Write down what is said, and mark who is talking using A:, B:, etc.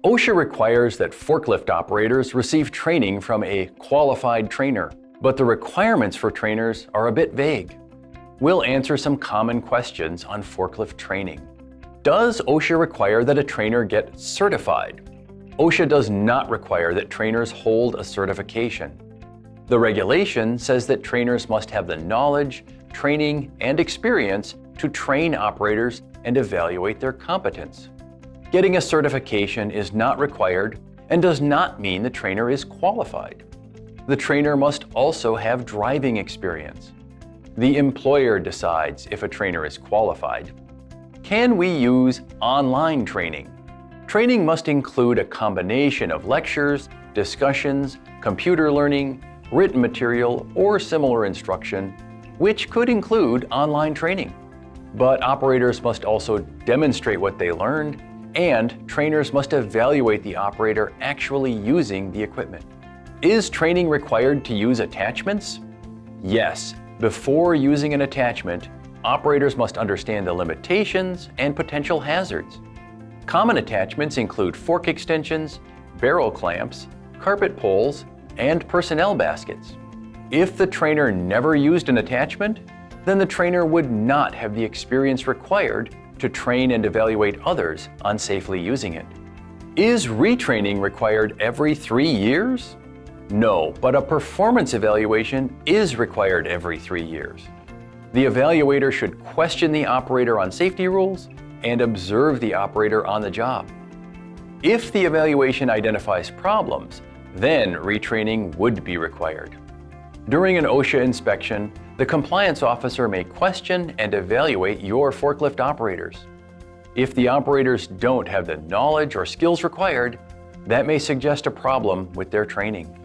A: OSHA requires that forklift operators receive training from a qualified trainer, but the requirements for trainers are a bit vague. We'll answer some common questions on forklift training. Does OSHA require that a trainer get certified? OSHA does not require that trainers hold a certification. The regulation says that trainers must have the knowledge, training, and experience to train operators and evaluate their competence. Getting a certification is not required and does not mean the trainer is qualified. The trainer must also have driving experience. The employer decides if a trainer is qualified. Can we use online training? Training must include a combination of lectures, discussions, computer learning, written material, or similar instruction, which could include online training. But operators must also demonstrate what they learned, and trainers must evaluate the operator actually using the equipment. Is training required to use attachments? Yes. Before using an attachment, operators must understand the limitations and potential hazards. Common attachments include fork extensions, barrel clamps, carpet poles, and personnel baskets. If the trainer never used an attachment, then the trainer would not have the experience required to train and evaluate others on safely using it. Is retraining required every 3 years? No, but a performance evaluation is required every 3 years. The evaluator should question the operator on safety rules and observe the operator on the job. If the evaluation identifies problems, then retraining would be required. During an OSHA inspection, the compliance officer may question and evaluate your forklift operators. If the operators don't have the knowledge or skills required, that may suggest a problem with their training.